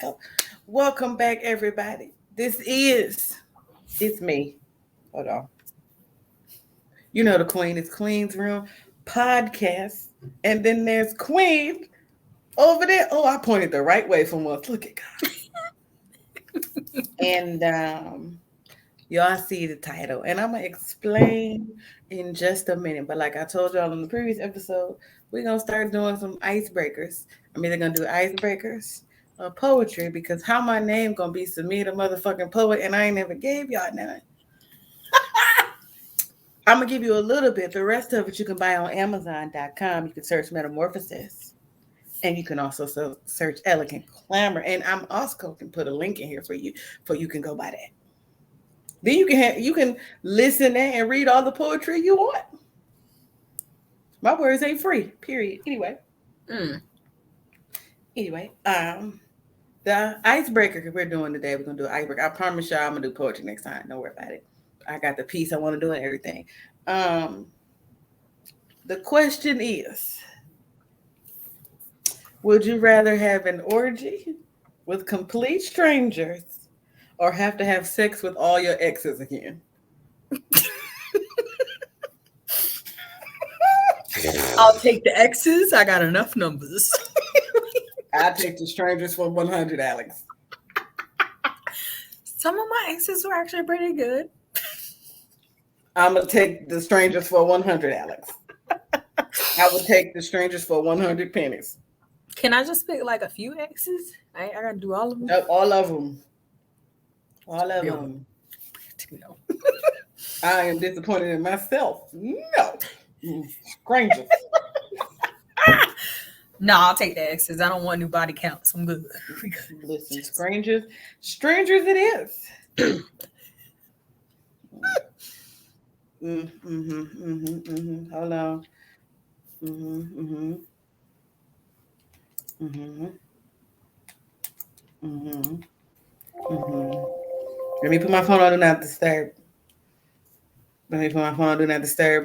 go. Welcome back, everybody. It's me. Hold on. You know the Queen is Queen's Room podcast. And then there's Queen over there. Oh, I pointed the right way for once. Look at God. And y'all see the title. And I'm going to explain in just a minute. But like I told y'all in the previous episode, we're going to start doing some icebreakers. I'm either going to do icebreakers or poetry because how my name going to be Samita motherfucking poet and I ain't never gave y'all none. I'm going to give you a little bit. The rest of it you can buy on Amazon.com. You can search Metamorphosis. And you can also search Elegant Glamour. And I'm also can put a link in here for you can go buy that. Then you can listen and read all the poetry you want. My words ain't free, period. Anyway. Anyway, the icebreaker we're doing today, we're gonna do an icebreaker. I promise y'all I'm gonna do poetry next time. Don't worry about it. I got the piece I want to do and everything. The question is, would you rather have an orgy with complete strangers or have to have sex with all your exes again? I'll take the X's. I got enough numbers. I'll take the strangers for 100, Alex. Some of my exes were actually pretty good. I'm going to take the strangers for 100, Alex. I would take the strangers for 100 pennies. Can I just pick like a few exes? I got to do all of them? No, all of them. All of them. No. I am disappointed in myself. No. Strangers. No, I'll take the exes. I don't want new body counts. I'm good. Listen, strangers it is. Hold on. Let me put my phone on Do Not Disturb.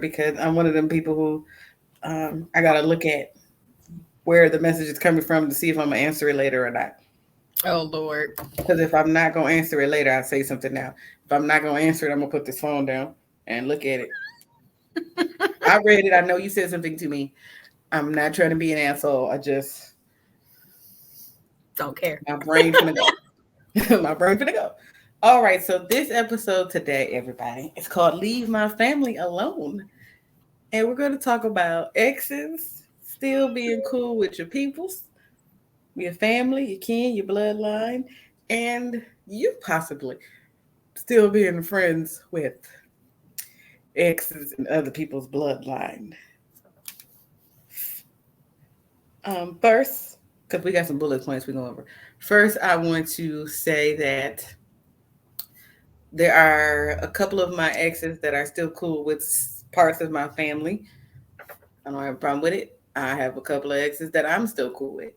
Because I'm one of them people who I gotta look at where the message is coming from to see if I'm gonna answer it later or not. Oh Lord. Because if I'm not gonna answer it later, I'll say something now. If I'm not gonna answer it, I'm gonna put this phone down and look at it. I read it. I know you said something to me. I'm not trying to be an asshole. I just don't care. My brain finna go. All right. So this episode today, everybody, it's called Leave My Family Alone. And we're going to talk about exes, still being cool with your peoples, your family, your kin, your bloodline, and you possibly still being friends with exes and other people's bloodline. First, because we got some bullet points we're going over. First, I want to say that there are a couple of my exes that are still cool with parts of my family. I don't have a problem with it. I have a couple of exes that I'm still cool with.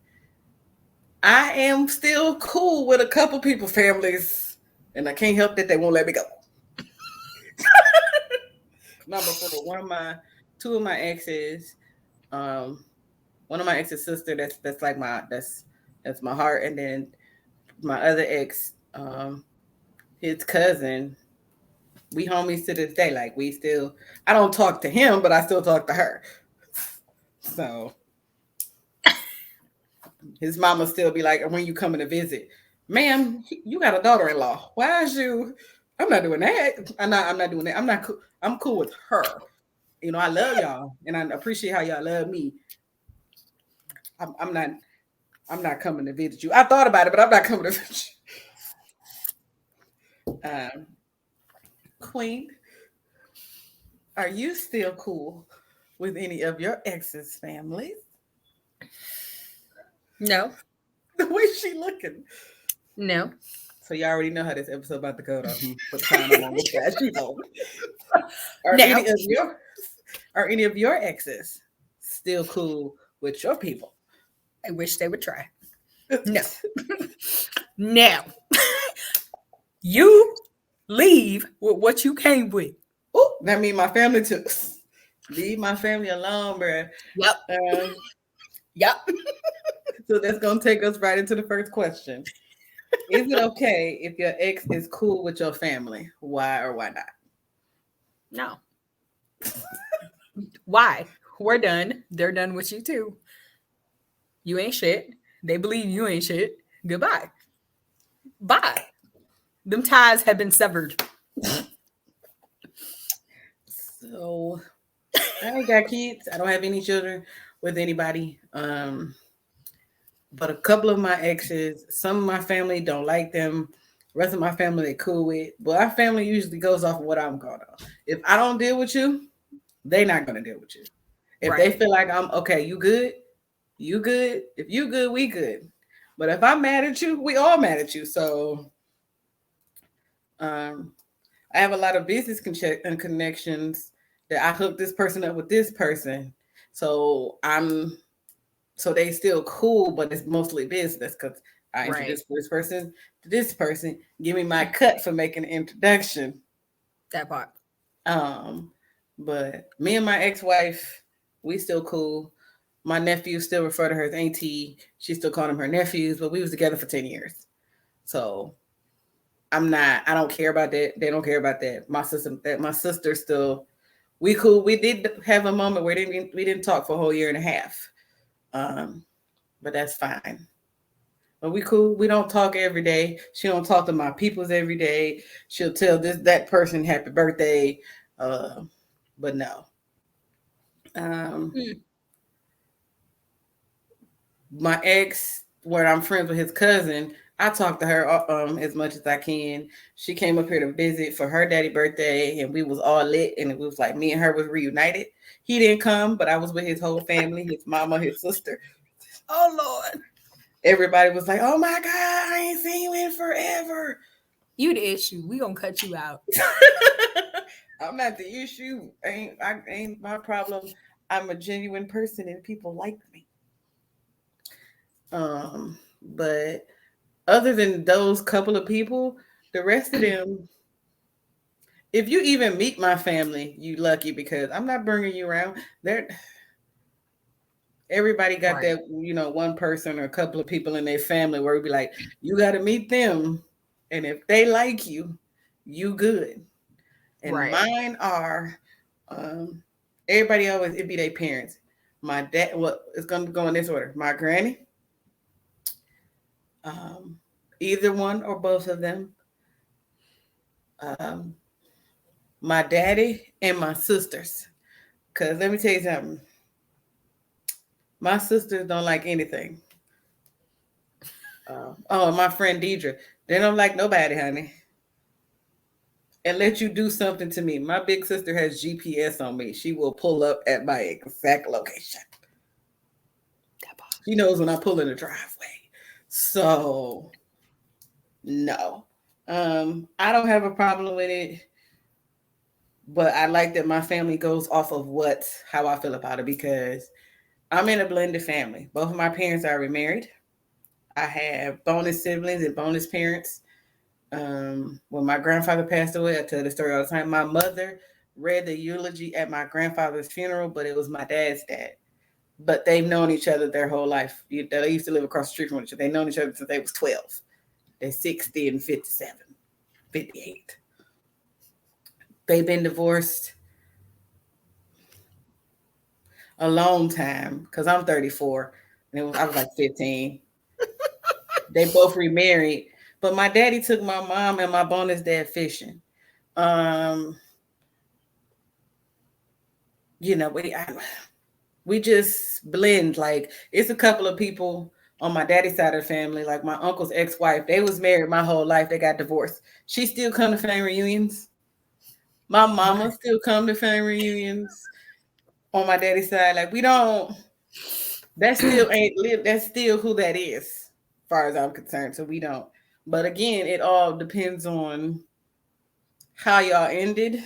I am still cool with a couple people's families, and I can't help that they won't let me go. Number 4, two of my exes, one of my ex's sister, that's like that's my heart, and then my other ex, his cousin, we homies to this day. Like I don't talk to him, but I still talk to her. So his mama still be like, when you coming to visit, ma'am, you got a daughter-in-law. Why is you? I'm not doing that. I'm not doing that. I'm not cool. I'm cool with her. You know, I love y'all, and I appreciate how y'all love me. I'm not coming to visit you. I thought about it, but I'm not coming to visit you. Queen, are you still cool with any of your ex's families? No. The way she looking. No. So you already know how this episode about to go, though. Put time on this guy. She know. Are any of your exes still cool with your people? I wish they would try. No. Now, you leave with what you came with. Oh, that means my family too. Leave my family alone, bruh. Yep. Yep. So that's going to take us right into the first question. Is it okay if your ex is cool with your family? Why or why not? No. Why? We're done. They're done with you too. You ain't shit. They believe you ain't shit. Goodbye. Bye. Them ties have been severed. So I ain't got kids. I don't have any children with anybody. But a couple of my exes, some of my family don't like them. The rest of my family they cool with. But our family usually goes off of what I'm going on. If I don't deal with you, they not gonna deal with you. If they Right. feel like I'm okay, you good, you good. If you good, we good. But if I'm mad at you, we all mad at you. So um, I have a lot of business and connections that I hook this person up with this person. So so they still cool, but it's mostly business because I Right. introduced this person to this person. Give me my cut for making an introduction. That part. Um, but me and my ex-wife, we still cool. My nephew still refer to her as auntie. She still called them her nephews, but we was together for 10 years. So I don't care about that. They don't care about that. My sister still, we cool. We did have a moment where we didn't talk for a whole year and a half. Um, but that's fine. But we cool. We don't talk every day. She don't talk to my peoples every day. She'll tell that person happy birthday. Uh, but no. Um, Mm. my ex, where I'm friends with his cousin, I talk to her as much as I can. She came up here to visit for her daddy birthday, and we was all lit, and it was like me and her was reunited. He didn't come, but I was with his whole family, his mama, his sister. Oh Lord. Everybody was like, "Oh my god, I ain't seen you in forever." You the issue. We gonna cut you out. I'm not the issue. Ain't my problem. I'm a genuine person, and people like me. But other than those couple of people, the rest of them, if you even meet my family, you lucky because I'm not bringing you around. There, everybody got Right. that, one person or a couple of people in their family where it'd be like, you got to meet them, and if they like you, you good. And Right. mine are, um, everybody always it be their parents. My dad, well, it's gonna go in this order. My granny, um, either one or both of them. Um, my daddy and my sisters. Cause let me tell you something. My sisters don't like anything. Oh, my friend Deidre, they don't like nobody, honey. And let you do something to me. My big sister has GPS on me. She will pull up at my exact location. That part. She knows when I pull in the driveway. So no. I don't have a problem with it, but I like that my family goes off of how I feel about it because I'm in a blended family. Both of my parents are remarried. I have bonus siblings and bonus parents. When my grandfather passed away, I tell the story all the time. My mother read the eulogy at my grandfather's funeral, but it was my dad's dad. But they've known each other their whole life. They used to live across the street from each other. They've known each other since they was 12. They're 60 and 57, 58. They've been divorced a long time because I'm 34 and I was like 15. They both remarried, but my daddy took my mom and my bonus dad fishing. Um, we just blend. Like it's a couple of people on my daddy's side of the family, like my uncle's ex-wife. They was married my whole life. They got divorced. She still come to family reunions. My mama Right. still come to family reunions on my daddy's side. Like we don't. That still ain't live. That's still who that is, as far as I'm concerned. So we don't. But again, it all depends on how y'all ended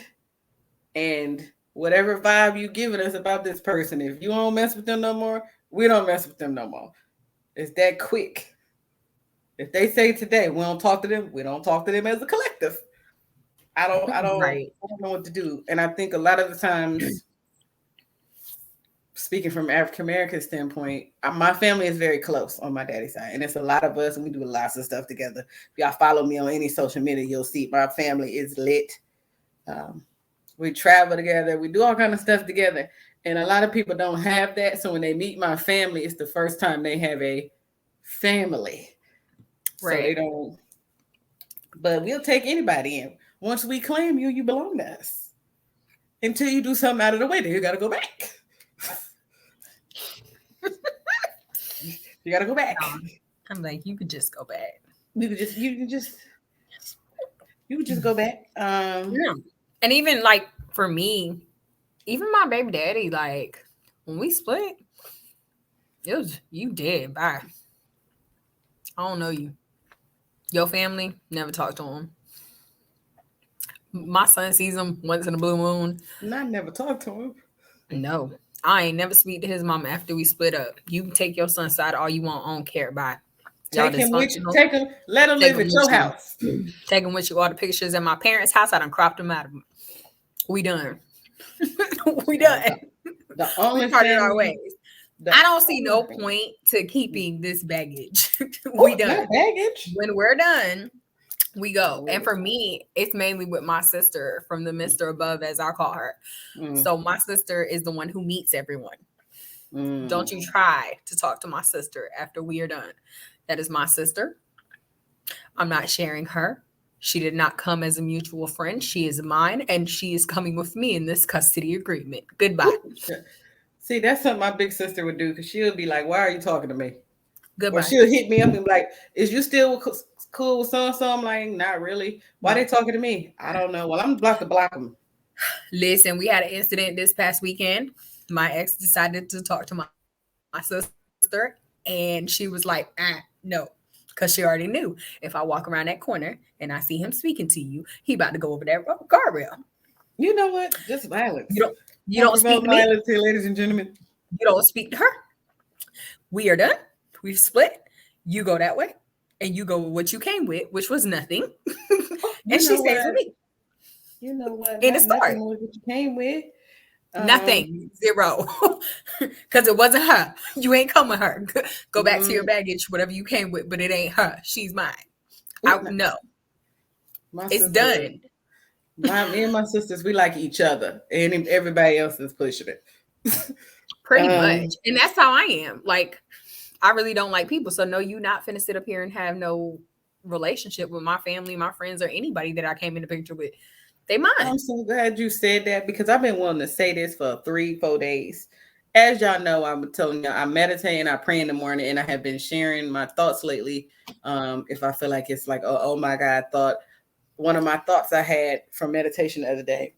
and whatever vibe you giving us about this person. If you don't mess with them no more, we don't mess with them no more. It's that quick. If they say today we don't talk to them, we don't talk to them as a collective. Right. I don't know what to do. And I think a lot of the times speaking from African American standpoint, my family is very close on my daddy's side, and it's a lot of us, and we do lots of stuff together. If y'all follow me on any social media, you'll see my family is lit. We travel together, we do all kind of stuff together, and a lot of people don't have that. So when they meet my family, it's the first time they have a family, so they don't. But we'll take anybody in. Once we claim you, you belong to us. Until you do something out of the way, then you got to go back. You got to go back. I'm like, you could just go back. You could just go back. Yeah. And even like for me, even my baby daddy, like when we split, it was you dead. Bye. I don't know you. Your family, never talk to him. My son sees him once in a blue moon. And I never talked to him. No. I ain't never speak to his mom after we split up. You can take your son's side all you want. I don't care. Bye. Take him with you. Take him. Let him live at your house. Take him with you. All the pictures at my parents' house, I done cropped them out of them. We done. We done. The only we parted our ways. I don't see no point to keeping this baggage. We done. Baggage. When we're done, we go. And for me, it's mainly with my sister from the Mr. Above, as I call her. So my sister is the one who meets everyone. Don't you try to talk to my sister after we are done. That is my sister. I'm not sharing her. She did not come as a mutual friend. She is mine, and she is coming with me in this custody agreement. Goodbye. See, that's something my big sister would do, because she'll be like, why are you talking to me? Goodbye. Or she'll hit me up and be like, is you still cool with so-and-so? I'm like, not really. Why they talking to me? I don't know. Well, I'm about to block them. Listen, we had an incident this past weekend. My ex decided to talk to my sister, and she was like, no. Because she already knew if I walk around that corner and I see him speaking to you, he about to go over that guardrail. You know what? Just violence. You don't speak to violence me. here, ladies and gentlemen. You don't speak to her. We are done. We've split. You go that way, and you go with what you came with, which was nothing. And she stays with me. You know what? In the story, what you came with. Nothing. Zero. Because it wasn't her. You ain't come with her. Go back to your baggage, whatever you came with, but it ain't her. She's mine. No. It's done. Me and my sisters, we like each other, and everybody else is pushing it. Pretty much. And that's how I am. Like, I really don't like people. So no, you not finna sit up here and have no relationship with my family, my friends, or anybody that I came in the picture with. They mine. I'm so glad you said that, because I've been wanting to say this for 3-4 days. As y'all know, I'm telling you, I meditate and I pray in the morning, and I have been sharing my thoughts lately. If I feel like it's like, oh my God, one of my thoughts I had from meditation the other day.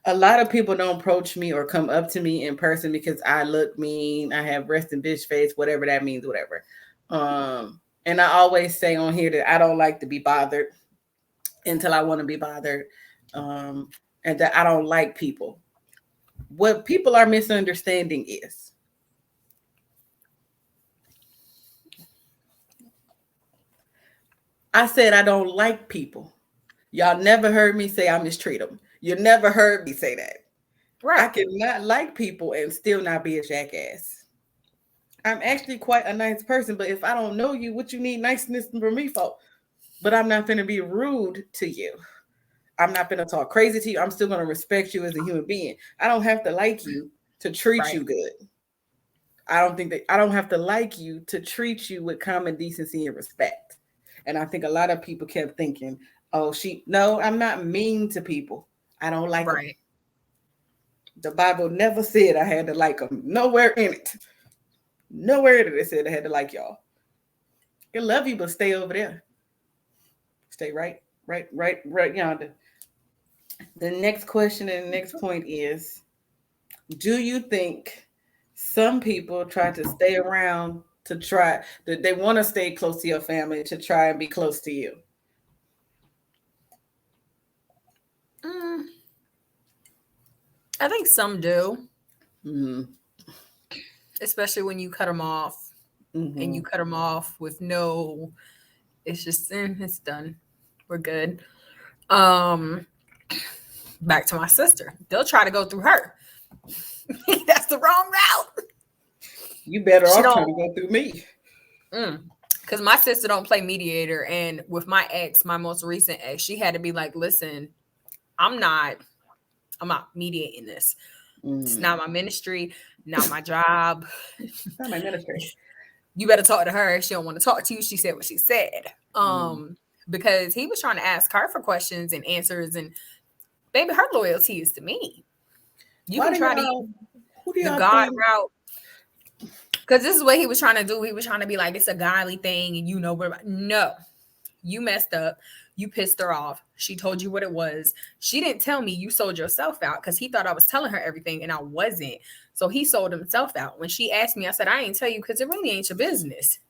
A lot of people don't approach me or come up to me in person because I look mean, I have resting bitch face, whatever that means, whatever. And I always say on here that I don't like to be bothered until I want to be bothered, and that I don't like people. What people are misunderstanding is I said I don't like people. Y'all never heard me say I mistreat them. You never heard me say that. Right. I cannot like people and still not be a jackass. I'm actually quite a nice person, but if I don't know you, what you need niceness from me for? But I'm not going to be rude to you. I'm not going to talk crazy to you. I'm still going to respect you as a human being. I don't have to like you to treat you good. I don't have to like you to treat you with common decency and respect. And I think a lot of people kept thinking, no, I'm not mean to people. I don't like them. The Bible never said I had to like them. Nowhere in it. Nowhere did it say I had to like y'all. I love you, but stay over there. Stay right yonder. The next question and the next point is, do you think some people try to stay around they want to stay close to your family to try and be close to you? I think some do. Especially when you cut them off and you cut them off with it's just, it's done. We're good. Back to my sister. They'll try to go through her. That's that's the wrong route. You better off trying to go through me. Because my sister don't play mediator. And with my ex, my most recent ex, she had to be like, listen, I'm not mediating this. It's not my ministry, not my job. It's not my ministry. You better talk to her. She don't want to talk to you. She said what she said. Because he was trying to ask her for questions and answers, and baby, her loyalty is to me. You can try the God route. Because this is what he was trying to do. He was trying to be like, it's a godly thing, and you know what? No, you messed up. You pissed her off. She told you what it was. She didn't tell me. You sold yourself out because he thought I was telling her everything, and I wasn't. So he sold himself out. When she asked me, I said, I ain't tell you because it really ain't your business.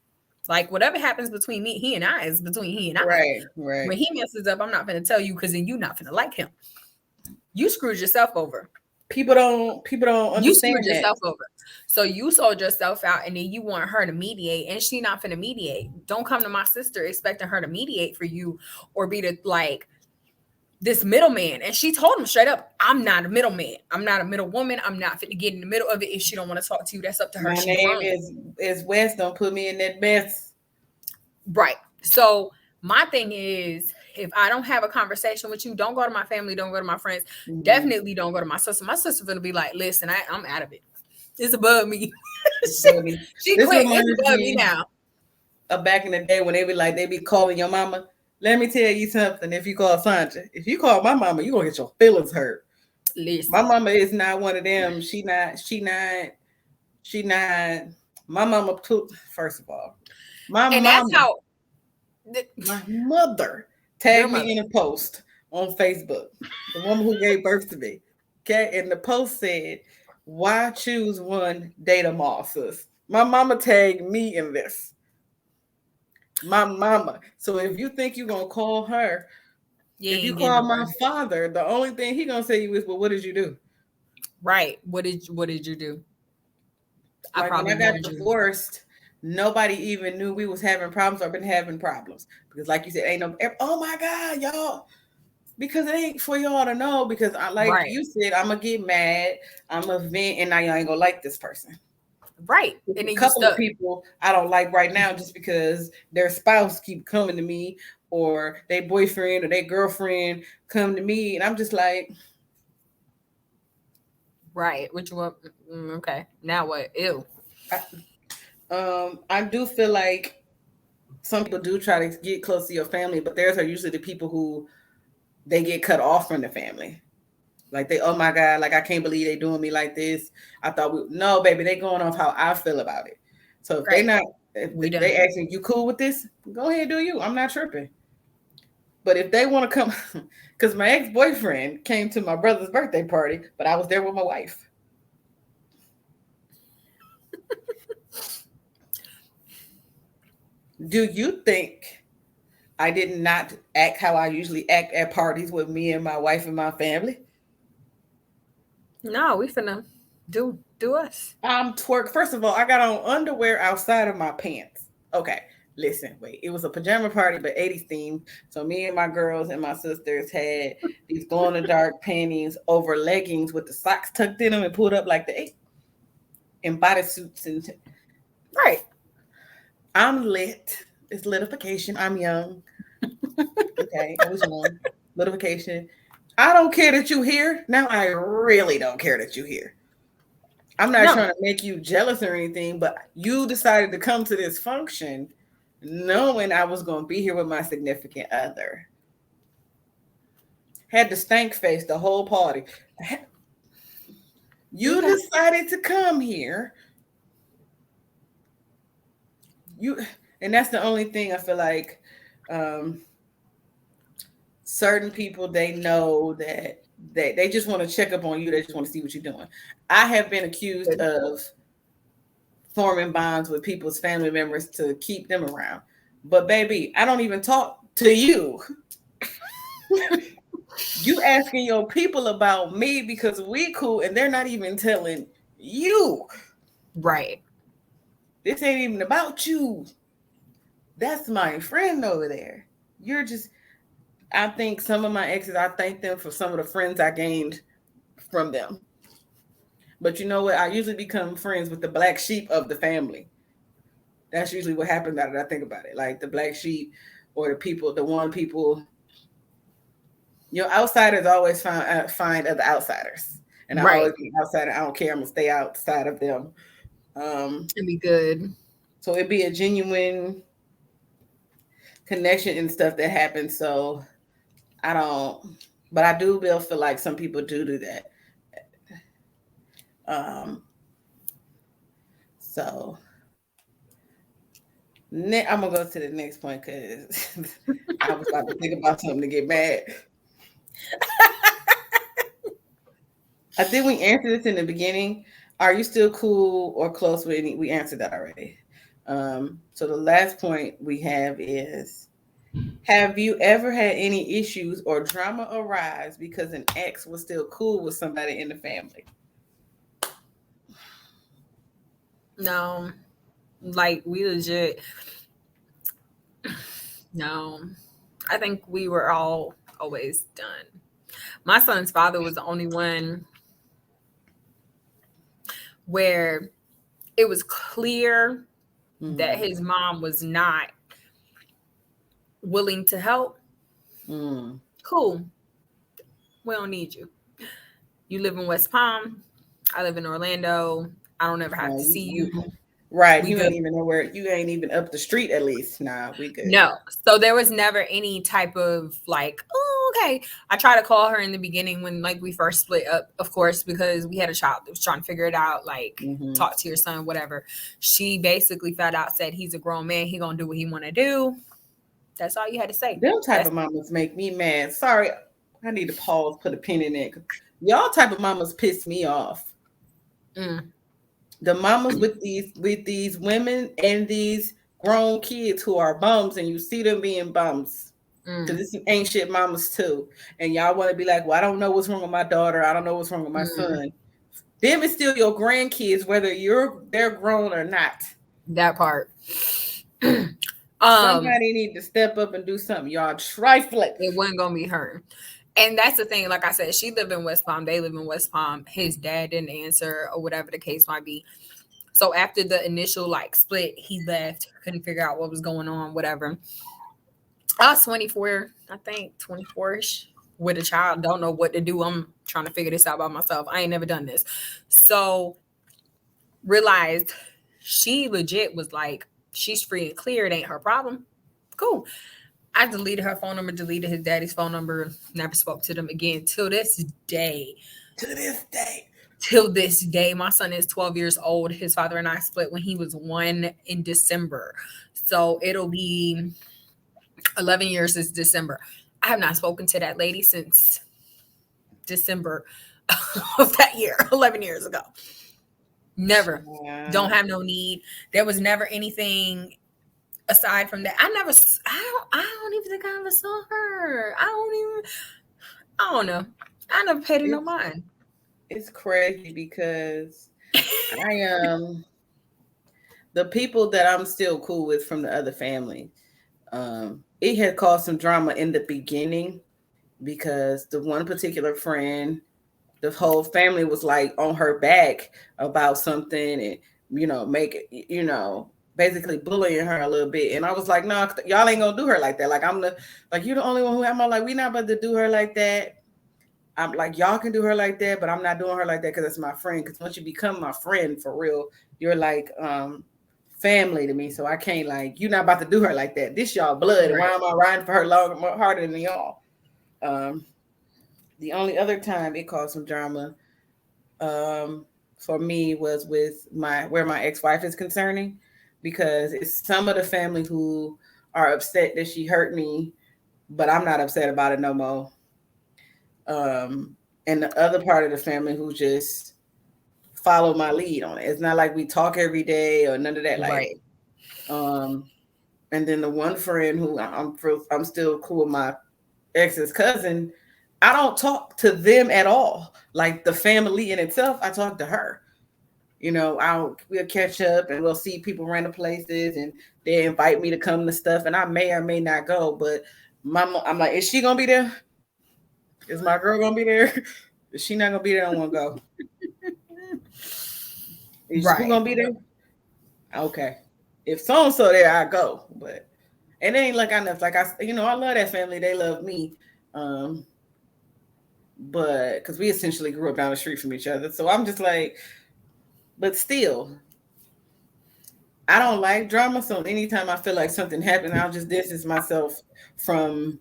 Like, whatever happens between me, he and I is between he and I. Right. When he messes up, I'm not going to tell you because then you're not going to like him. You screwed yourself over. People don't understand. You screwed yourself over. So you sold yourself out, and then you want her to mediate, and she not finna mediate. Don't come to my sister expecting her to mediate for you or be the like this middleman. And she told him straight up, I'm not a middleman. I'm not a middle woman. I'm not finna get in the middle of it. If she don't want to talk to you, that's up to her. My name is West. Don't put me in that mess. Right. So my thing is, if I don't have a conversation with you, don't go to my family, don't go to my friends. Definitely don't go to my sister. My sister gonna be like, listen, I'm out of it. It's above me. she quit. It's above me now. Back in the day when they be calling your mama. Let me tell you something. If you call Sandra, if you call my mama, you're gonna get your feelings hurt. Listen. My mama is not one of them. She not. My mama took, first of all. My mother tagged me in a post on Facebook. The woman who gave birth to me. Okay. And the post said, why choose one, date them all, sis? My mama tagged me in this. My mama. So if you think you're gonna call her, if you call my father, the only thing he gonna say to you is, well, what did you do? Right. What did you do? Like when I got divorced, nobody even knew we was having problems or been having problems. Because like you said, ain't no, oh my God, y'all. Because it ain't for y'all to know. Because you said, I'm gonna get mad, I'm gonna vent, and now y'all ain't gonna like this person. Right. And a couple of people I don't like right now just because their spouse keep coming to me or their boyfriend or their girlfriend come to me, and I'm just like, right. Which one? Okay. Now what? Ew. I do feel like some people do try to get close to your family, but theirs are usually the people who they get cut off from the family. Like they, oh my God, like I can't believe they doing me like this. I thought no, baby, they going off how I feel about it. So if they asking you cool with this, go ahead, do you. I'm not tripping. But if they want to come, because my ex-boyfriend came to my brother's birthday party, but I was there with my wife. Do you think I did not act how I usually act at parties with me and my wife and my family? No, we finna do us. Twerk. First of all, I got on underwear outside of my pants. Okay, listen, wait. It was a pajama party, but 80s themed. So me and my girls and my sisters had these glow-in-the-dark panties over leggings with the socks tucked in them and pulled up like the and bodysuits and right. I'm lit. It's litification. I'm young. Okay, I was young. Litification. I don't care that you here. Now I really don't care that you here. I'm not trying to make you jealous or anything, but you decided to come to this function knowing I was going to be here with my significant other. Had the stank face the whole party. You decided to come here. And that's the only thing I feel like certain people, they know that they just want to check up on you. They just want to see what you're doing. I have been accused of forming bonds with people's family members to keep them around. But baby, I don't even talk to you. You asking your people about me because we cool and they're not even telling you. Right. This ain't even about you. That's my friend over there. You're just, I think some of my exes, I thank them for some of the friends I gained from them. But you know what? I usually become friends with the black sheep of the family. That's usually what happens now that I think about it. Like the black sheep or the one people. Outsiders always find other outsiders, and I Right. always be outsider. I don't care. I'm gonna stay outside of them. It'd be good. So it'd be a genuine connection and stuff that happens. So I don't, but I do feel like some people do that. Um, so I'm gonna go to the next point because I was about to think about something to get mad. I think we answered this in the beginning. Are you still cool or close with any? We answered that already. So the last point we have is: have you ever had any issues or drama arise because an ex was still cool with somebody in the family? No, like we legit. No, I think we were all always done. My son's father was the only one where it was clear that his mom was not willing to help. Cool. We don't need you. You live in West Palm. I live in Orlando. I don't ever have to see you. Right. You ain't even know where, you ain't even up the street at least. Nah, we good. No. So there was never any type of like, oh, okay. I tried to call her in the beginning when like we first split up, of course, because we had a child that was trying to figure it out, like talk to your son, whatever. She basically flat out said he's a grown man. He gonna do what he want to do. That's all you had to say. Them type of mamas make me mad. Sorry, I need to pause, put a pin in it. Y'all type of mamas piss me off. The mamas with these women and these grown kids who are bums, and you see them being bums. Because it's some ain't shit mamas too. And y'all want to be like, well, I don't know what's wrong with my daughter. I don't know what's wrong with my son. Them is still your grandkids, whether they're grown or not. That part. Somebody need to step up and do something. Y'all trifling. It wasn't gonna be her. And that's the thing. Like I said, she lived in West Palm. They live in West Palm. His dad didn't answer or whatever the case might be. So after the initial like split, he left. Couldn't figure out what was going on. Whatever. I was 24, I think 24ish with a child. Don't know what to do. I'm trying to figure this out by myself. I ain't never done this. So realized she legit was like, she's free and clear. It ain't her problem. Cool. I deleted her phone number, deleted his daddy's phone number, never spoke to them again till this day. Till this day. My son is 12 years old. His father and I split when he was 1 in December. So it'll be 11 years this December. I have not spoken to that lady since December of that year, 11 years ago. Never. Yeah. Don't have no need. There was never anything aside from that. I don't even think I ever saw her. I don't know. I never paid her no mind. It's crazy because I the people that I'm still cool with from the other family, it had caused some drama in the beginning because the one particular friend, the whole family was like on her back about something and, basically bullying her a little bit. And I was like, no, y'all ain't gonna do her like that. Like you're the only one who I'm like, we not about to do her like that. I'm like, y'all can do her like that, but I'm not doing her like that because it's my friend. Because once you become my friend for real, you're like family to me. So I can't you're not about to do her like that. This y'all blood. Right. Why am I riding for her harder than y'all? The only other time it caused some drama for me was with where my ex-wife is concerning, because it's some of the family who are upset that she hurt me, but I'm not upset about it no more. And the other part of the family who just follow my lead on it. It's not like we talk every day or none of that. Right. And then the one friend who I'm still cool with, my ex's cousin, I don't talk to them at all. Like the family in itself, I talk to her. We'll catch up and we'll see people random places and they invite me to come to stuff and I may or may not go. But I'm like, is she gonna be there? Is my girl gonna be there? Is she not gonna be there? I don't want to go. Is who gonna be there? Okay. If so and so there, I go. But it ain't like enough. Like I love that family. They love me. But because we essentially grew up down the street from each other. So I'm just like, but still, I don't like drama. So anytime I feel like something happened, I'll just distance myself from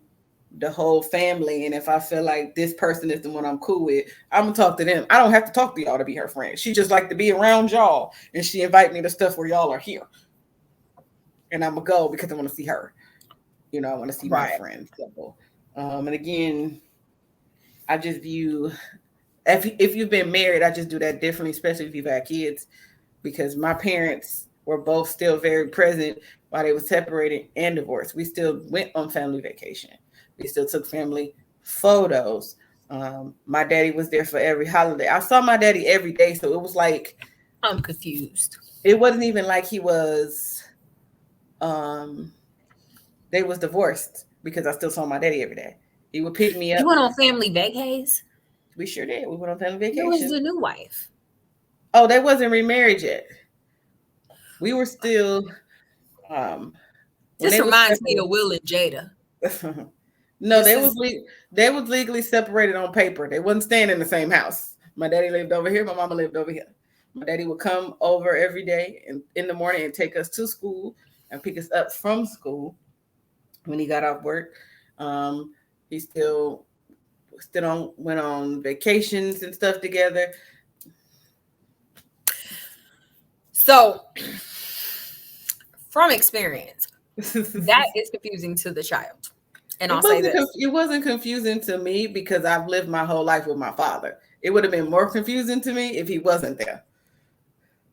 the whole family. And if I feel like this person is the one I'm cool with, I'm gonna talk to them. I don't have to talk to y'all to be her friend. She just like to be around y'all, and she invite me to stuff where y'all are here, and I'm gonna go because I want to see her. I want to see my friends. So, and again, I just view if you've been married, I just do that differently, especially if you've had kids, because my parents were both still very present while they were separated and divorced. We still went on family vacation. We still took family photos. My daddy was there for every holiday. I saw my daddy every day, so it was like I'm confused. It wasn't even like he was. They was divorced because I still saw my daddy every day. He would pick me up. You went on family vacays? We sure did. We went on family vacation. Who was the new wife? Oh, they wasn't remarried yet. We were still. This reminds me of Will and Jada. No, they was legally separated on paper. They wasn't staying in the same house. My daddy lived over here. My mama lived over here. My daddy would come over every day and in the morning and take us to school and pick us up from school when he got off work. He still went on vacations and stuff together. So, from experience, that is confusing to the child. And I'll say this. It wasn't confusing to me because I've lived my whole life with my father. It would have been more confusing to me if he wasn't there.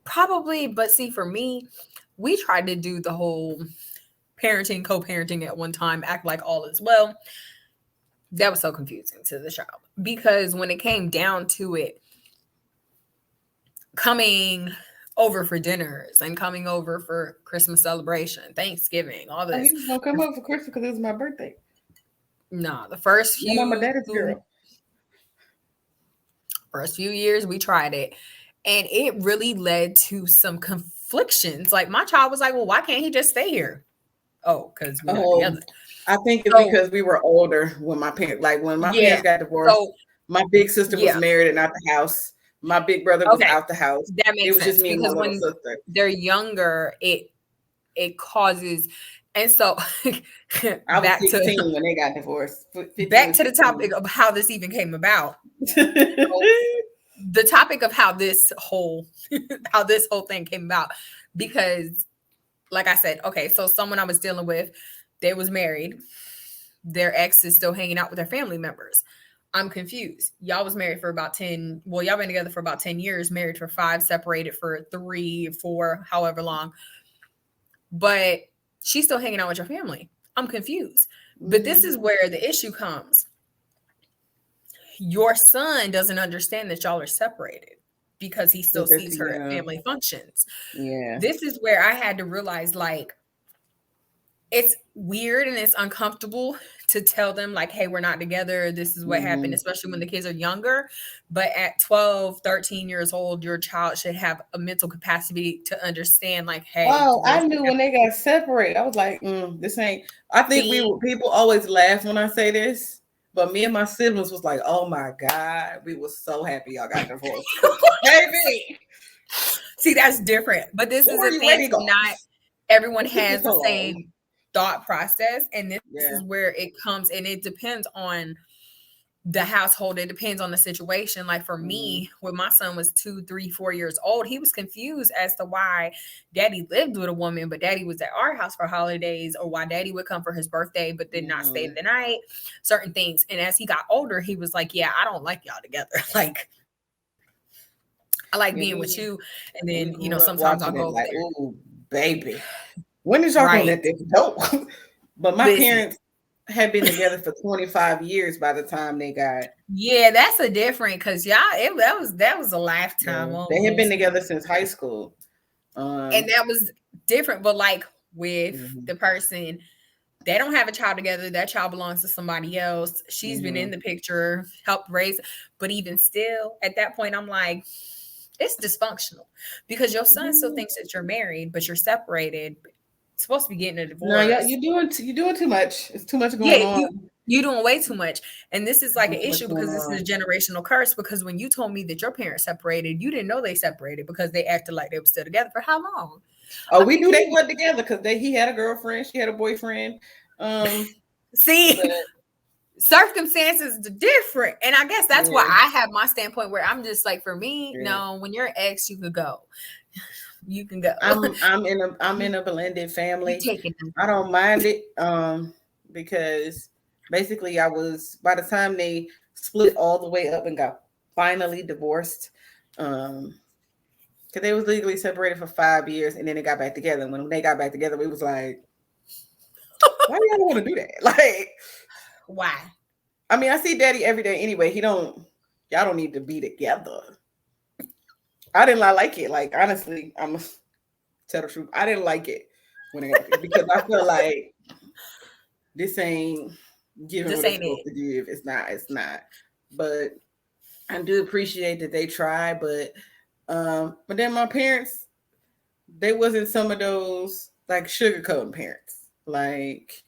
Probably, but see, for me, we tried to do the whole parenting, co-parenting at one time, act like all is well. That was so confusing to the child because when it came down to it, coming over for dinners and coming over for Christmas celebration, Thanksgiving, all this. He was gonna come over for Christmas because it was my birthday. No, the first few years we tried it, and it really led to some conflictions. Like my child was like, "Well, why can't he just stay here?" Oh, because we're not together. I think it's because we were older when my parents, parents got divorced. So, my big sister was married and out the house. My big brother was out the house. That makes sense just me because when they're younger, it causes. And so, I was 16 when they got divorced. Back to the topic of how this even came about. The topic of how this whole thing came about, because, like I said, okay, so someone I was dealing with, they was married. Their ex is still hanging out with their family members. I'm confused. Y'all was married for about 10. Well, y'all been together for about 10 years, married for 5, separated for 3, 4, however long. But she's still hanging out with your family. I'm confused. But this is where the issue comes. Your son doesn't understand that y'all are separated because he still sees her at family functions. Yeah. This is where I had to realize, like, it's weird and it's uncomfortable to tell them, like, hey, we're not together. This is what happened, especially when the kids are younger. But at 12, 13 years old, your child should have a mental capacity to understand, like, hey. Oh, I knew when they got separated. I was like, this ain't. I think people always laugh when I say this. But me and my siblings was like, oh my God, we were so happy y'all got divorced. Baby. See, that's different. But this is a thing. Not everyone has the same thought process. And this is where it comes, and it depends on the household. It depends on the situation. Like for me, when my son was 2, 3, 4 years old, he was confused as to why daddy lived with a woman, but daddy was at our house for holidays, or why daddy would come for his birthday, but did not stay the night, certain things. And as he got older, he was like, yeah, I don't like y'all together. Like, I like being with you. And then, sometimes I'll go like, oh, baby, when is y'all gonna let this go? But my parents had been together for 25 years by the time they got. Yeah, that's a different, because that was a lifetime. Yeah, they had been together since high school. And that was different, but like with the person, they don't have a child together. That child belongs to somebody else. She's been in the picture, helped raise, but even still, at that point, I'm like, it's dysfunctional because your son still thinks that you're married, but you're separated. Supposed to be getting a divorce. No, yeah, you're doing too much. It's too much going on. You're doing way too much. And this is like an issue because this is a generational curse. Because when you told me that your parents separated, you didn't know they separated because they acted like they were still together for how long? Oh, we knew they weren't together because he had a girlfriend, she had a boyfriend. See, circumstances are different. And I guess that's why I have my standpoint where I'm just like, for me, no, when you're ex, you could go. You can go. I'm in a blended family. I don't mind it because basically I was, by the time they split all the way up and got finally divorced, because they was legally separated for 5 years and then they got back together. And when they got back together, it was like, why do y'all want to do that? Like, why? I mean, I see Daddy every day anyway. Y'all don't need to be together. I didn't like it. Like, honestly, I'm gonna tell the truth. I didn't like it when because I feel like this ain't giving what it's supposed to give. It's not. But I do appreciate that they try. But then my parents, they wasn't some of those like sugarcoating parents. Like,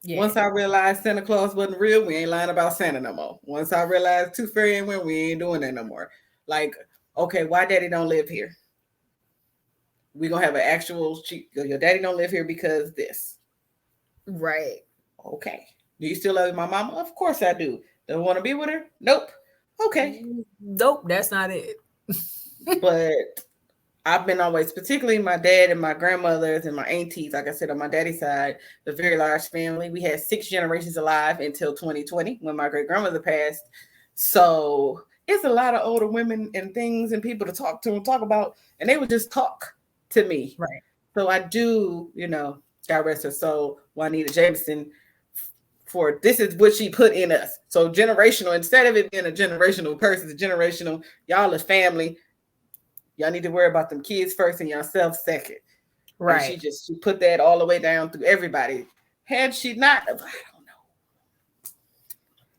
once I realized Santa Claus wasn't real, we ain't lying about Santa no more. Once I realized Tooth Fairy ain't real, we ain't doing that no more. Like, okay, why Daddy don't live here? We gonna have an actual, your daddy don't live here because this. Right. Okay. Do you still love my mama? Of course I do. Don't want to be with her? Nope. Okay. Nope, that's not it. But I've been always, particularly my dad and my grandmothers and my aunties, like I said, on my daddy's side, the very large family. We had 6 generations alive until 2020 when my great grandmother passed. So it's a lot of older women and things and people to talk to and talk about, and they would just talk to me. Right. So I do, God rest her soul, Juanita Jameson, for this is what she put in us. So generational, instead of it being a generational person, it's generational. Y'all is family. Y'all need to worry about them kids first and yourself second. Right. And she put that all the way down through everybody. Had she not, I don't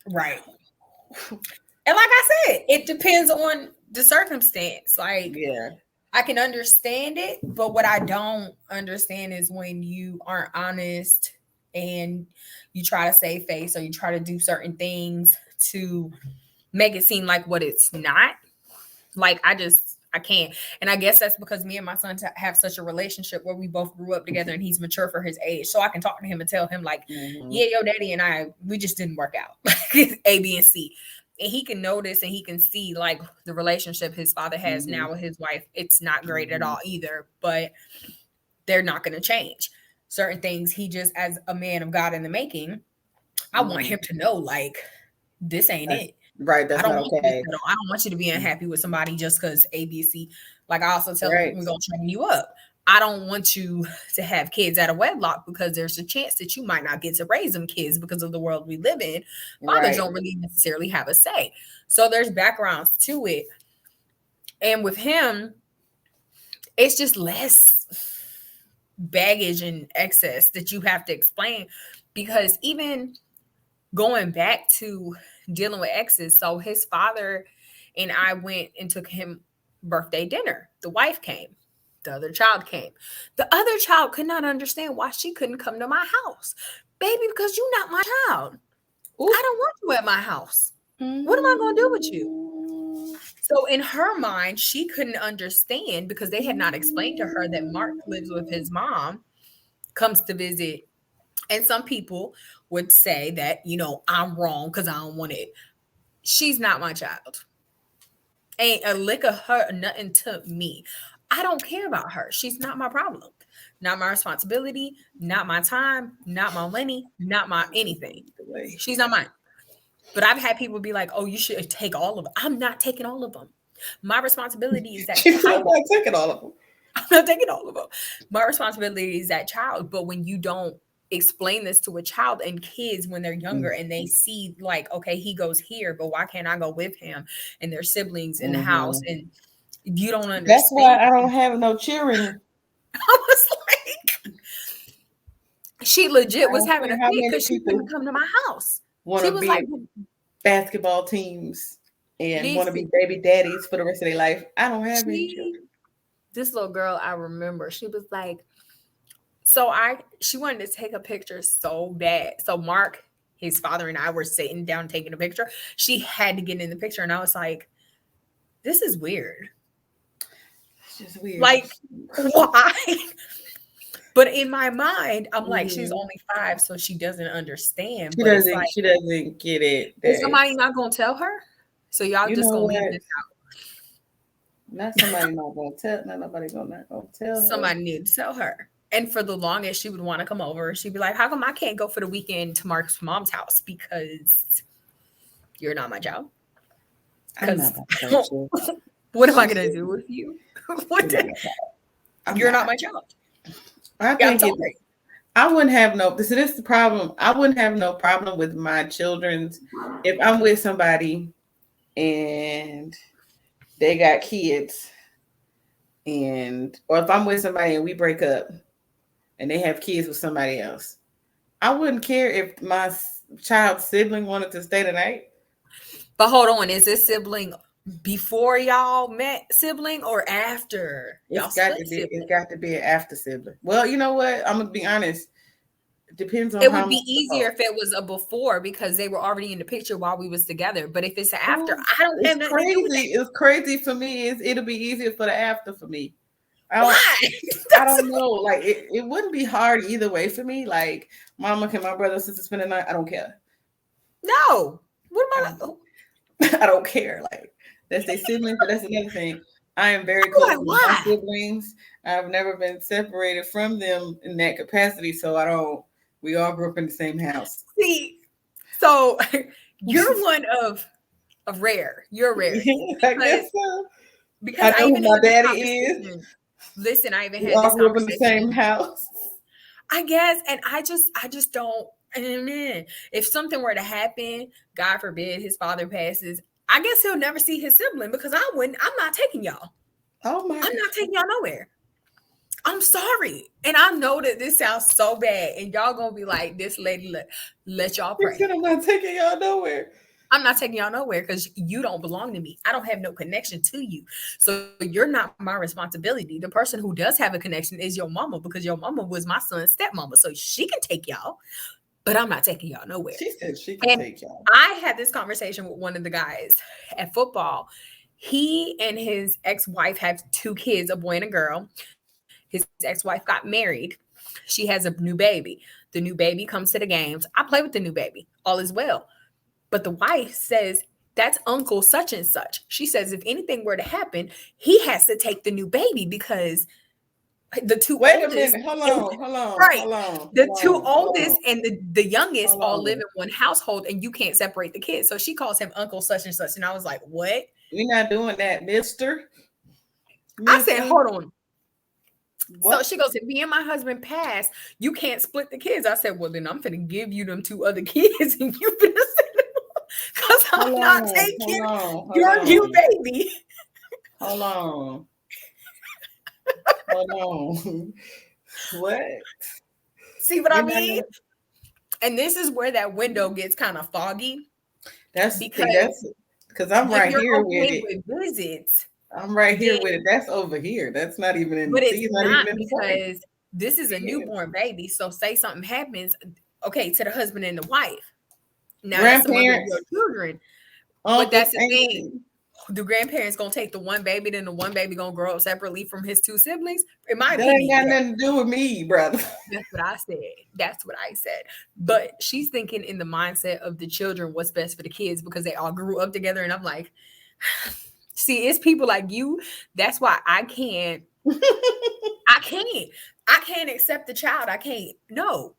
know. Right. And like I said, it depends on the circumstance. Like, I can understand it, but what I don't understand is when you aren't honest and you try to save face or you try to do certain things to make it seem like what it's not. Like, I can't. And I guess that's because me and my son have such a relationship where we both grew up together and he's mature for his age. So I can talk to him and tell him like, yeah, your daddy and we just didn't work out. A, B, and C. And he can notice and he can see like the relationship his father has now with his wife. It's not great at all either, but they're not going to change. Certain things he just, as a man of God in the making, I want him to know like, this ain't it. Right. That's not okay. I don't want you to be unhappy with somebody just because ABC. Like I also tell them, we're going to train you up. I don't want you to have kids out of wedlock because there's a chance that you might not get to raise them kids because of the world we live in. Fathers don't really necessarily have a say. So there's backgrounds to it. And with him, it's just less baggage and excess that you have to explain, because even going back to dealing with exes, so his father and I went and took him birthday dinner. The wife came. The other child came. The other child could not understand why she couldn't come to my house. Baby, because you're not my child. Ooh. I don't want you at my house. What am I going to do with you? So in her mind, she couldn't understand because they had not explained to her that Mark lives with his mom, comes to visit. And some people would say that, I'm wrong because I don't want it. She's not my child. Ain't a lick of her, nothing to me. I don't care about her. She's not my problem. Not my responsibility, not my time, not my money, not my anything. She's not mine. But I've had people be like, oh, you should take all of them. I'm not taking all of them. My responsibility is that child. I'm not taking all of them. I'm not taking all of them. My responsibility is that child. But when you don't explain this to a child and kids when they're younger and they see like, okay, he goes here, but why can't I go with him? And their siblings in the house, and you don't understand. That's why I don't have no children. I was like, she legit was having a fit because she couldn't come to my house. Want to be like basketball teams and want to be baby daddies for the rest of their life. I don't have any children. This little girl, I remember, she was like, she wanted to take a picture so bad. So Mark, his father, and I were sitting down taking a picture. She had to get in the picture, and I was like, this is weird. It's just weird. Like, why? But in my mind, I'm like, she's only 5, so she doesn't understand. She doesn't get it. Is somebody not gonna tell her? So y'all just gonna leave this out? Not somebody not gonna tell. Not nobody not gonna tell. Somebody need to tell her. And for the longest, she would want to come over. She'd be like, "How come I can't go for the weekend to Mark's mom's house? Because you're not my child." Because what am I gonna do with you? You're not my child. I wouldn't have no. This is the problem. I wouldn't have no problem with my children's if I'm with somebody and they got kids, or if I'm with somebody and we break up and they have kids with somebody else. I wouldn't care if my child's sibling wanted to stay the night. But hold on, is this sibling before y'all met sibling or after? It's got to be an after sibling. Well, you know what? I'm gonna be honest. It depends on. It would be easier if it was a before because they were already in the picture while we was together. But if it's an after, I don't have nothing to do with it. It's crazy for me. It'll be easier for the after for me. Why? I don't know. Like it wouldn't be hard either way for me. Like, mama, can my brother and sister spend the night? I don't care. No. What am I don't care. Like, that's their siblings, but that's another thing. I am very close with my siblings. I've never been separated from them in that capacity, so we all grew up in the same house. See, so you're one of rare. You're rare. I guess so. Because I know who my daddy is. Listen, I even we had all this grew up in the same house. I guess, and I just don't. If something were to happen, God forbid, his father passes, I guess he'll never see his sibling because I'm not taking y'all. Oh my! I'm not taking y'all nowhere. I'm sorry, and I know that this sounds so bad, and y'all gonna be like, "This lady let y'all pray." I'm not taking y'all nowhere. I'm not taking y'all nowhere because you don't belong to me. I don't have no connection to you. So you're not my responsibility. The person who does have a connection is your mama because your mama was my son's stepmama. So she can take y'all, but I'm not taking y'all nowhere. She said she can take y'all. I had this conversation with one of the guys at football. He and his ex-wife have 2 kids, a boy and a girl. His ex-wife got married. She has a new baby. The new baby comes to the games. I play with the new baby. All is well. But the wife says, that's Uncle such and such. She says, if anything were to happen, he has to take the new baby because the 2 oldest. Hold on. Right. Hold on. The 2 oldest and the youngest all live in one household and you can't separate the kids. So she calls him Uncle such and such. And I was like, what? We're not doing that, mister. I said, hold on. What? So she goes, if me and my husband pass, you can't split the kids. I said, well, then I'm finna give you them 2 other kids and you finna send them because I'm not taking your new baby. Hold on. What? See what I mean? And this is where that window gets kind of foggy. That's because I'm right here with it. Visits. I'm right here with it. That's over here. That's not even in. But it's not because this is a newborn baby. So say something happens, okay, to the husband and the wife. Now that's the mother of your children. But that's the thing. The grandparents gonna take the one baby, then the one baby gonna grow up separately from his 2 siblings. In my opinion, ain't got nothing to do with me, brother. That's what I said. But she's thinking in the mindset of the children, what's best for the kids because they all grew up together. And I'm like, see, it's people like you. That's why I can't. I can't accept the child. I can't. No.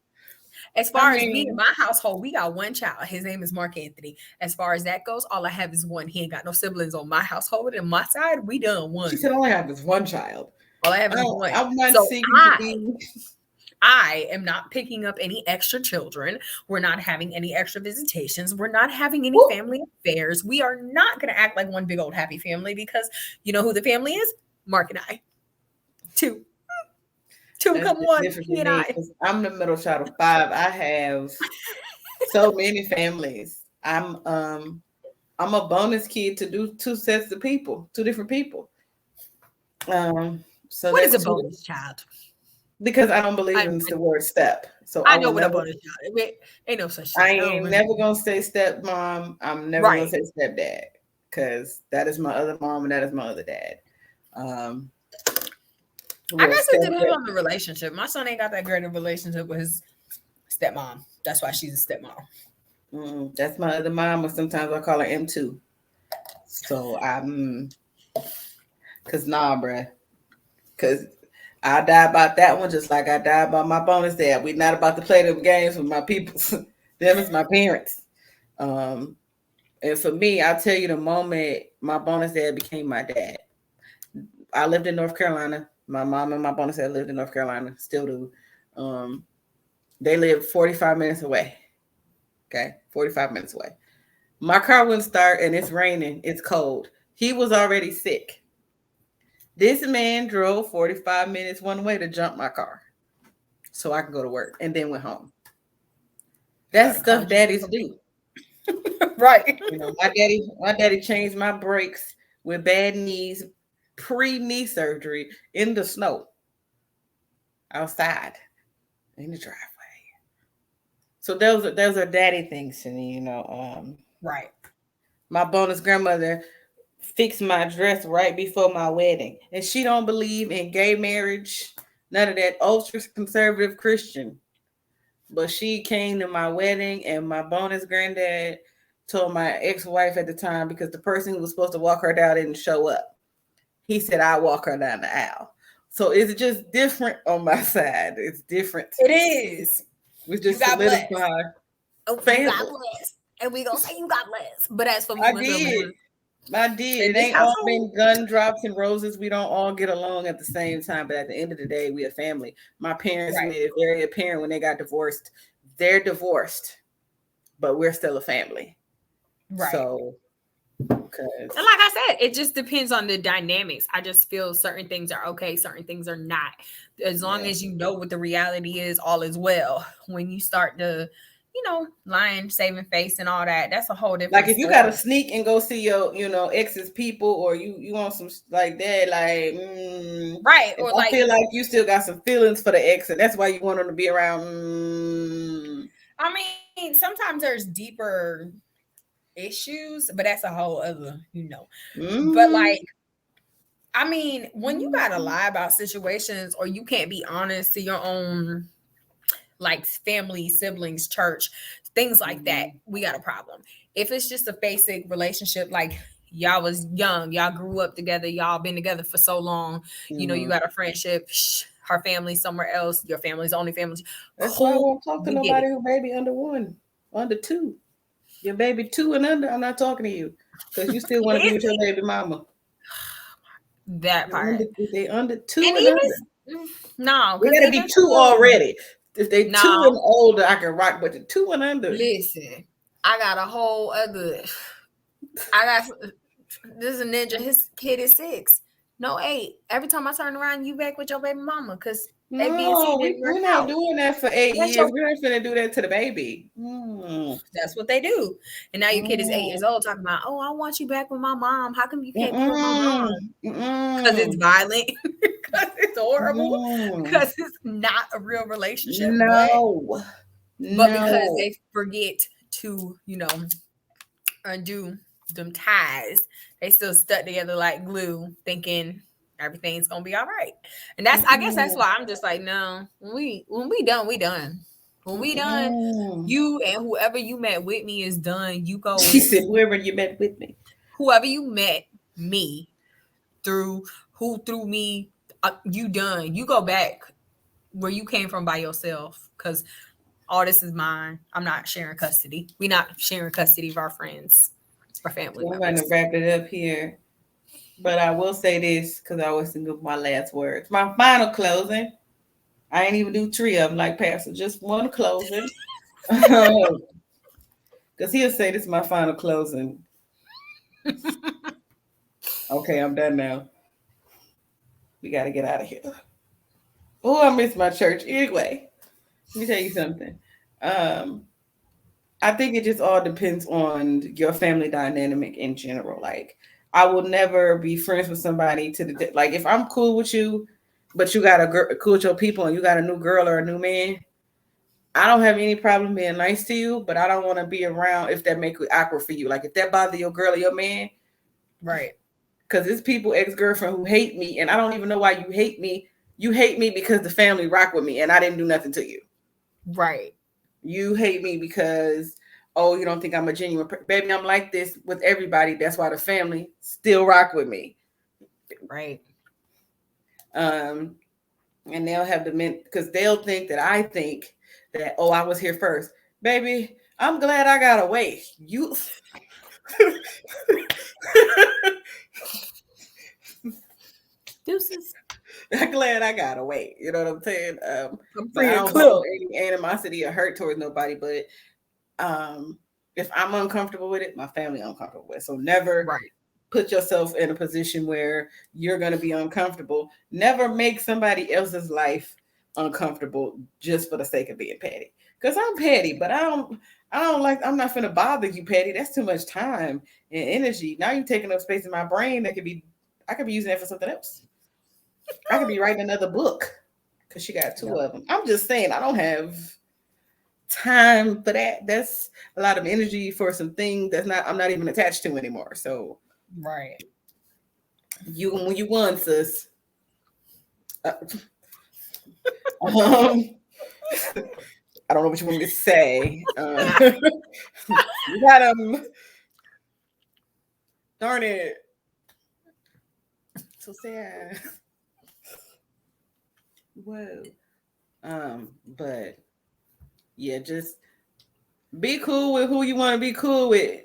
As far as me in my household, we got 1 child. His name is Mark Anthony. As far as that goes, all I have is 1. He ain't got no siblings on my household. And my side, we done 1. She said all I have is 1 child. All I have is 1. I'm not seeking to be. I am not picking up any extra children. We're not having any extra visitations. We're not having any family affairs. We are not going to act like one big old happy family because you know who the family is? Mark and I. 2 become 1. He and I. I'm the middle child of 5. I have so many families. I'm I'm a bonus kid to do two sets of people, two different people. So what is that's a bonus child? because I don't believe in the word step. So I know what a bonus child is. Ain't no such thing. I ain't never gonna say stepmom. I'm never gonna say stepdad because that is my other mom and that is my other dad. I guess it depends on the relationship. My son ain't got that great of relationship with his stepmom. That's why she's a stepmom. That's my other mom, or sometimes I call her M2. So cause bruh. Cause I die about that one just like I die about my bonus dad. We're not about to play them games with my people. Them is my parents. And for me, I'll tell you the moment my bonus dad became my dad. I lived in North Carolina. My mom and my bonus dad lived in North Carolina, still do. They live 45 minutes away. Okay, 45 minutes away. My car wouldn't start and it's raining, it's cold. He was already sick. This man drove 45 minutes one way to jump my car so I could go to work and then went home. That's stuff daddies do. Right. You know, my daddy changed my brakes with bad knees, pre-knee surgery in the snow outside in the driveway. So those are daddy things to me, you know. Right. My bonus grandmother fixed my dress right before my wedding, and she don't believe in gay marriage, none of that, ultra conservative Christian. But she came to my wedding, and my bonus granddad told my ex-wife at the time, because the person who was supposed to walk her down didn't show up. He said, I'll walk her down the aisle. So it's just different on my side. It's different. It is. We just solidified. You got blessed. And we gonna say you got blessed. But as for me, I did. It ain't all been gun drops and roses. We don't all get along at the same time, but at the end of the day, we a family. My parents made it very apparent when they got divorced. They're divorced, but we're still a family. Right. So, and like I said, it just depends on the dynamics. I just feel certain things are okay, certain things are not. As long as you know what the reality is, all is well. When you start to, you know, lying, saving face, and all that, that's a whole different. Like if you got to sneak and go see your, you know, ex's people, or you want some like that, like right, or I feel like you still got some feelings for the ex, and that's why you want them to be around. I mean, sometimes there's deeper issues, but that's a whole other, you know. But like, I mean, when you gotta lie about situations, or you can't be honest to your own, like, family, siblings, church, things like that, we got a problem. If it's just a basic relationship, like y'all was young, y'all grew up together, y'all been together for so long, you know, you got a friendship, her family somewhere else, your family's only family. That's why I won't talk to nobody who baby under 1, under 2. Your baby 2 and under, I'm not talking to you, because you still want to be with your baby mama. That part. They under 2 and under. No, we gotta be 2 already. If they 2 and older, I can rock, but the 2 and under. Listen, I got a whole other. This is a ninja. His kid is 6, no 8. Every time I turn around, you back with your baby mama, because we're not doing that for 8 years. We're not gonna do that to the baby. That's what they do. And now your kid is 8 years old, talking about, oh, I want you back with my mom. How come you can't be with my mom? Because it's violent. Because it's horrible. Because it's not a real relationship. No. But because they forget to, you know, undo them ties, they still stuck together like glue, thinking everything's gonna be all right. And that's, I guess that's why I'm just like, no, when we done, we done. When we done, you and whoever you met with me is done. You go. She said, whoever you met with me. Whoever you met me through, who through me, you done. You go back where you came from by yourself, because all this is mine. I'm not sharing custody. We're not sharing custody of our friends or family members. I'm going to wrap it up here. But I will say this, because I always think of my last words. My final closing. I ain't even do 3 of them like Pastor. Just one closing. Because he'll say this is my final closing. Okay, I'm done now. We got to get out of here. Oh, I miss my church. Anyway, let me tell you something. I think it just all depends on your family dynamic in general. Like, I will never be friends with somebody like if I'm cool with you, but you got a girl cool with your people and you got a new girl or a new man. I don't have any problem being nice to you, but I don't want to be around if that make it awkward for you. Like if that bother your girl or your man, right? Because there's people ex-girlfriend who hate me, and I don't even know why you hate me. You hate me because the family rock with me, and I didn't do nothing to you. Right. You hate me because, oh, you don't think I'm a genuine baby. I'm like this with everybody. That's why the family still rock with me. Right. And they'll have the men because they'll think that I think that, oh, I was here first. Baby, I'm glad I got away. You Deuces. I'm glad I got away. You know what I'm saying? But I don't hold any animosity or hurt towards nobody, but if I'm uncomfortable with it, my family uncomfortable with it. So never put yourself in a position where you're going to be uncomfortable. Never make somebody else's life uncomfortable just for the sake of being petty. Because I'm petty, but I'm not finna bother you, petty. That's too much time and energy. Now you're taking up space in my brain I could be using that for something else. I could be writing another book because she got two of them. I'm just saying I don't have time for that. That's a lot of energy for something I'm not even attached to anymore. So right. When you won, sis. I don't know what you want me to say. You got darn it. So sad. Whoa. But yeah, just be cool with who you want to be cool with.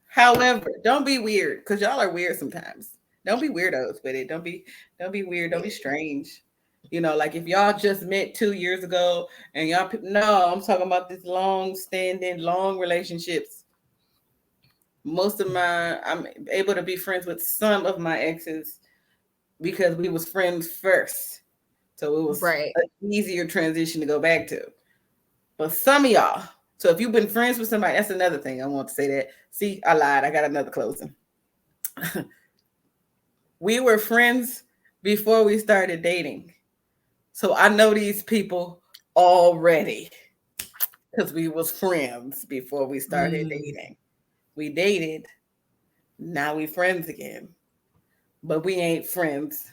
However, don't be weird because y'all are weird sometimes. Don't be weirdos with it. Don't be weird. Don't be strange. You know, like if y'all just met 2 years ago and y'all, no, I'm talking about this long-standing, long relationships. I'm able to be friends with some of my exes because we was friends first. So it was an easier transition to go back to. But some of y'all, so if you've been friends with somebody, that's another thing I want to say that. See, I lied. I got another closing. We were friends before we started dating. So I know these people already because we was friends before we started dating. We dated. Now we friends again. But we ain't friends.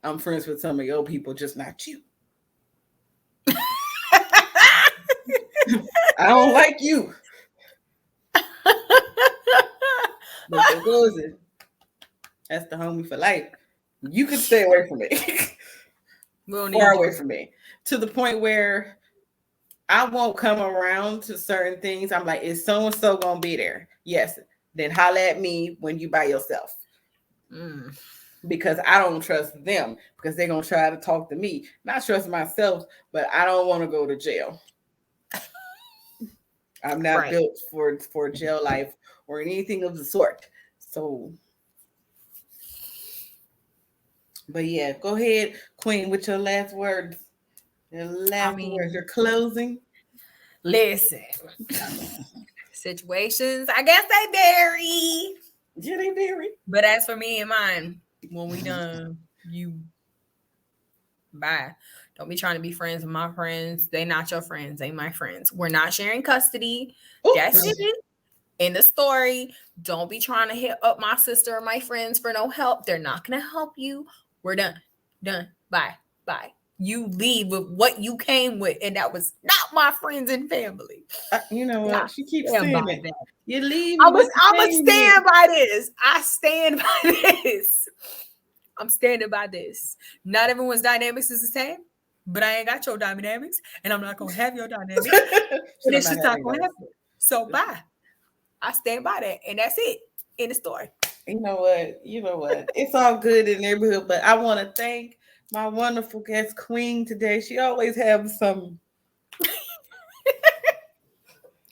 I'm friends with some of your people, just not you. I don't like you. But that's the homie for life. You can stay away from me. Far away from me. To the point where I won't come around to certain things. I'm like, is so-and-so gonna be there? Yes. Then holla at me when you by yourself. Because I don't trust them because they're gonna try to talk to me. Not trust myself, but I don't want to go to jail. I'm not built for jail life or anything of the sort. So, but yeah, go ahead, Queen, with your last words. Your closing. Listen, situations, I guess they vary. Yeah, they vary. But as for me and mine, when we done, you bye. Don't be trying to be friends with my friends. They not your friends. They my friends. We're not sharing custody. That's it. In the story, don't be trying to hit up my sister or my friends for no help. They're not going to help you. We're done. Done. Bye. Bye. You leave with what you came with, and that was not my friends and family. You know what? She keeps saying it. You leave. I'm going to stand by this. I stand by this. I'm standing by this. Not everyone's dynamics is the same, but I ain't got your dynamics, and I'm not going to have your dynamics. And it's just not going to happen. So bye. I stand by that, and that's it. In the story. You know what? It's all good in the neighborhood, but I want to thank my wonderful guest Queen today. She always has some.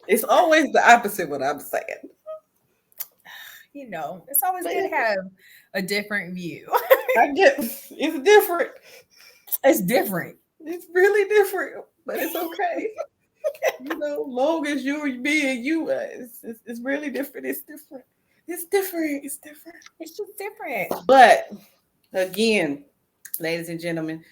It's always the opposite what I'm saying. You know, it's always good to have a different view. It's different. It's different. It's really different, but it's okay. Long as you're being you, it's really different. It's different. It's different. It's different. It's just different. But again, ladies and gentlemen,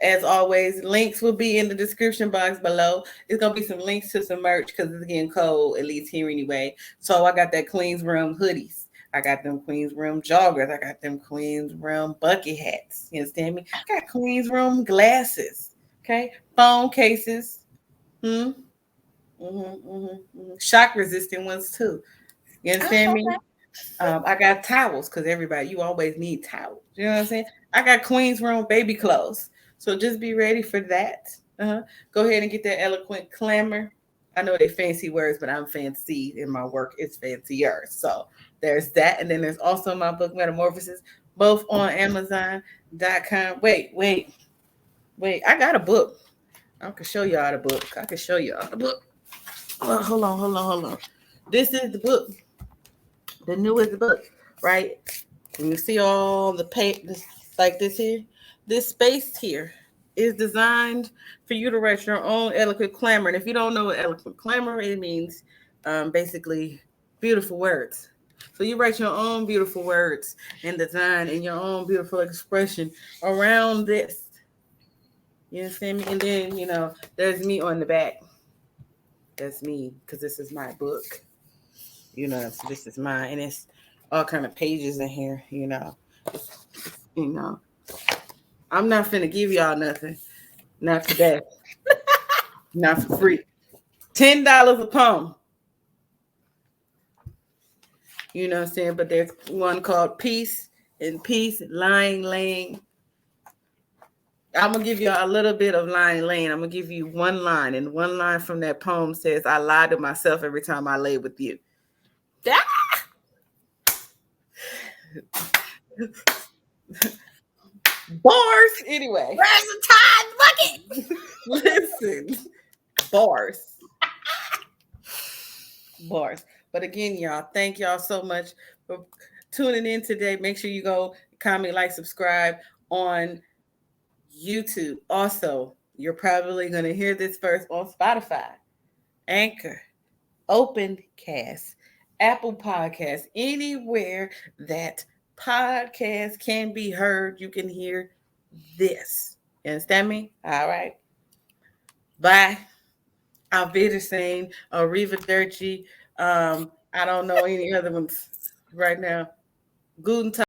as always, links will be in the description box below. It's gonna be some links to some merch because it's getting cold, at least here anyway. So I got that Queens Room hoodies. I got them Queens Room joggers. I got them Queens Room bucket hats. You understand me? I got Queens Room glasses. Okay, phone cases. Shock resistant ones too. You understand me? I got towels because you always need towels. You know what I'm saying? I got Queens Room baby clothes. So just be ready for that. Go ahead and get that eloquent clamor. I know they fancy words, but I'm fancy in my work. It's fancier. So there's that. And then there's also my book Metamorphosis, both on Amazon.com. Wait. I got a book. I can show y'all the book. Oh, hold on. This is the book. The newest book, right? And you see all the pages like this here. This space here is designed for you to write your own eloquent clamor. And if you don't know what eloquent clamor, it means basically beautiful words. So you write your own beautiful words and design and your own beautiful expression around this. You understand me? And then, there's me on the back. That's me because this is my book. So this is mine, and it's all kind of pages in here. I'm not finna give y'all nothing, not today, not for free. $10 a poem. You know what I'm saying? But there's one called Peace and Peace, Lying Lane. I'm gonna give you a little bit of Lying Lane. I'm gonna give you one line, and one line from that poem says, "I lie to myself every time I lay with you." Bars anyway. Where's the Tide bucket? Listen, bars. But again, y'all, thank y'all so much for tuning in today. Make sure you go comment, like, subscribe on YouTube. Also, you're probably going to hear this first on Spotify, Anchor, Opencast, Apple Podcasts, anywhere that podcast can be heard, you can hear this. You understand me? All right. Bye. Auf Wiedersehen, Arrivederci. I don't know any other ones right now. Guten Tag.